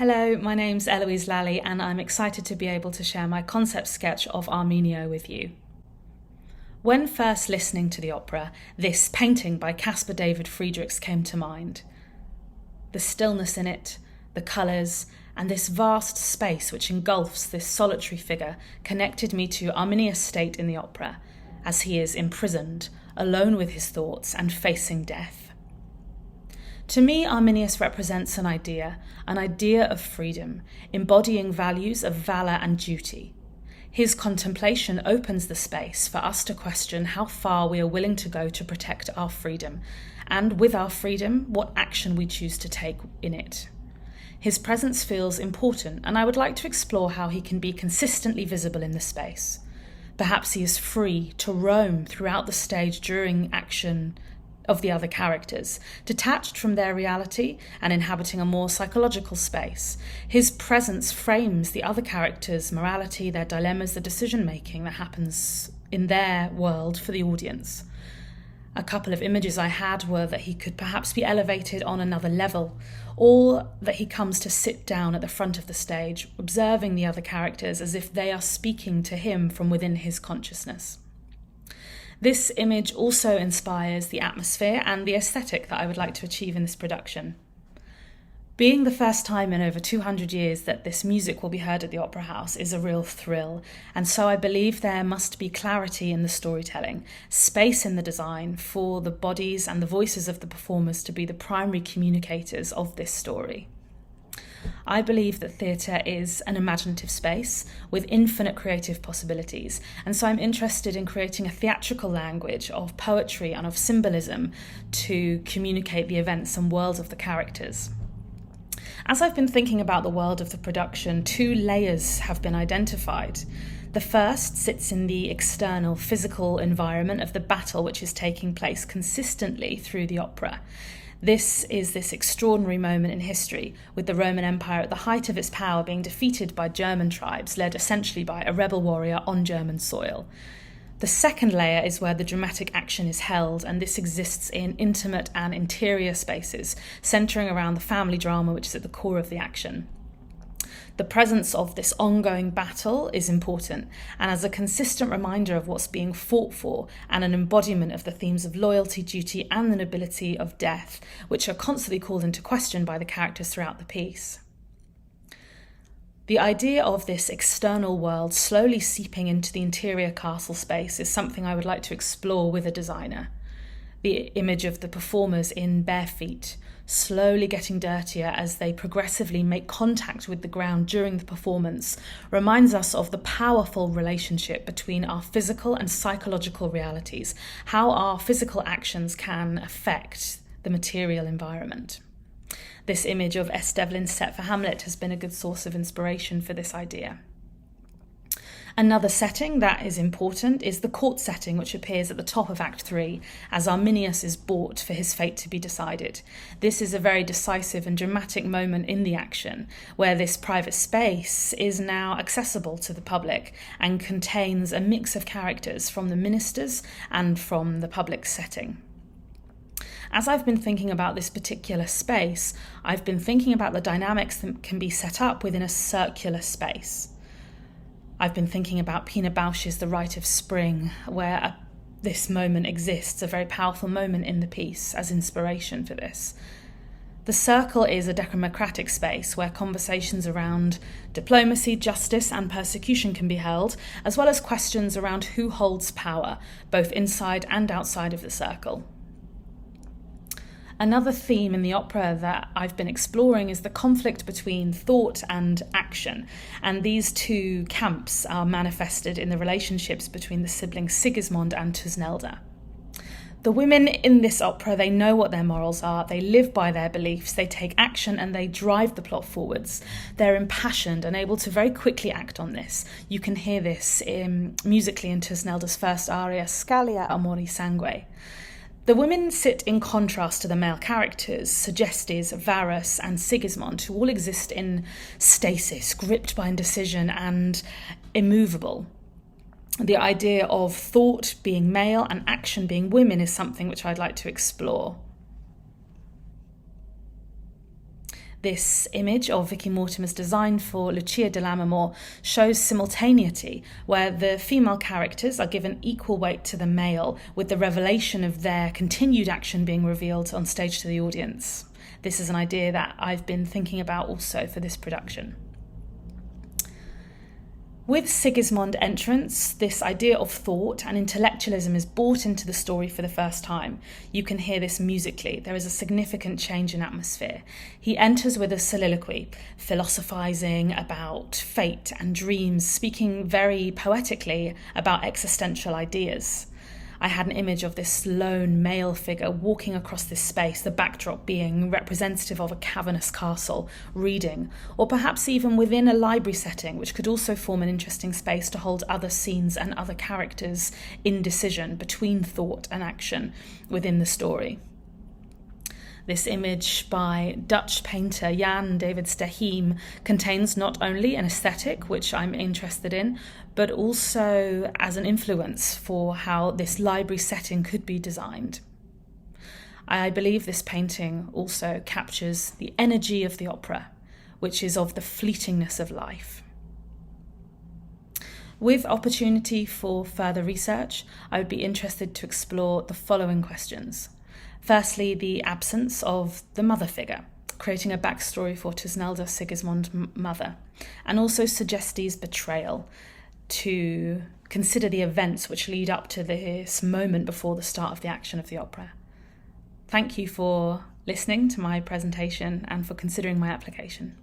Hello, my name's Eloise Lally and I'm excited to be able to share my concept sketch of Arminio with you. When first listening to the opera, this painting by Casper Friedrichs came to mind. The stillness in it, the colours, and this vast space which engulfs this solitary figure connected me to Arminio's state in the opera, as he is imprisoned, alone with his thoughts and facing death. To me, Arminius represents an idea of freedom, embodying values of valour and duty. His contemplation opens the space for us to question how far we are willing to go to protect our freedom, and with our freedom, what action we choose to take in it. His presence feels important, and I would like to explore how he can be consistently visible in the space. Perhaps he is free to roam throughout the stage during action of the other characters, detached from their reality and inhabiting a more psychological space. His presence frames the other characters' morality, their dilemmas, the decision-making that happens in their world for the audience. A couple of images I had were that he could perhaps be elevated on another level, or that he comes to sit down at the front of the stage, observing the other characters as if they are speaking to him from within his consciousness. This image also inspires the atmosphere and the aesthetic that I would like to achieve in this production. Being the first time in over 200 years that this music will be heard at the Opera House is a real thrill, and so I believe there must be clarity in the storytelling, space in the design for the bodies and the voices of the performers to be the primary communicators of this story. I believe that theatre is an imaginative space with infinite creative possibilities, and so I'm interested in creating a theatrical language of poetry and of symbolism to communicate the events and worlds of the characters. As I've been thinking about the world of the production, two layers have been identified. The first sits in the external physical environment of the battle which is taking place consistently through the opera. This is this extraordinary moment in history, with the Roman Empire at the height of its power being defeated by German tribes, led essentially by a rebel warrior on German soil. The second layer is where the dramatic action is held, and this exists in intimate and interior spaces, centering around the family drama which is at the core of the action. The presence of this ongoing battle is important, and as a consistent reminder of what's being fought for, and an embodiment of the themes of loyalty, duty, and the nobility of death, which are constantly called into question by the characters throughout the piece. The idea of this external world slowly seeping into the interior castle space is something I would like to explore with a designer. The image of the performers in bare feet, slowly getting dirtier as they progressively make contact with the ground during the performance, reminds us of the powerful relationship between our physical and psychological realities, how our physical actions can affect the material environment. This image of Devlin's set for Hamlet has been a good source of inspiration for this idea. Another setting that is important is the court setting, which appears at the top of Act 3 as Arminius is brought for his fate to be decided. This is a very decisive and dramatic moment in the action, where this private space is now accessible to the public and contains a mix of characters from the ministers and from the public setting. As I've been thinking about this particular space, I've been thinking about the dynamics that can be set up within a circular space. I've been thinking about Pina Bausch's The Rite of Spring, where this moment exists, a very powerful moment in the piece, as inspiration for this. The circle is a democratic space where conversations around diplomacy, justice, and persecution can be held, as well as questions around who holds power, both inside and outside of the circle. Another theme in the opera that I've been exploring is the conflict between thought and action, and these two camps are manifested in the relationships between the siblings Sigismund and Tusnelda. The women in this opera, they know what their morals are, they live by their beliefs, they take action and they drive the plot forwards. They're impassioned and able to very quickly act on this. You can hear this musically in Tusnelda's first aria, Scalia Amori Sangue. The women sit in contrast to the male characters, Sergestes, Varus, and Sigismund, who all exist in stasis, gripped by indecision and immovable. The idea of thought being male and action being women is something which I'd like to explore. This image of Vicki Mortimer's design for Lucia de Lammermoor shows simultaneity, where the female characters are given equal weight to the male, with the revelation of their continued action being revealed on stage to the audience. This is an idea that I've been thinking about also for this production. With Sigismund entrance, this idea of thought and intellectualism is brought into the story for the first time. You can hear this musically. There is a significant change in atmosphere. He enters with a soliloquy, philosophizing about fate and dreams, speaking very poetically about existential ideas. I had an image of this lone male figure walking across this space, the backdrop being representative of a cavernous castle, reading, or perhaps even within a library setting, which could also form an interesting space to hold other scenes and other characters' indecision between thought and action within the story. This image by Dutch painter Jan Davids de Heem contains not only an aesthetic, which I'm interested in, but also as an influence for how this library setting could be designed. I believe this painting also captures the energy of the opera, which is of the fleetingness of life. With opportunity for further research, I would be interested to explore the following questions. Firstly, the absence of the mother figure, creating a backstory for Tisnelda Sigismund's mother, and also Segesti's betrayal, to consider the events which lead up to this moment before the start of the action of the opera. Thank you for listening to my presentation and for considering my application.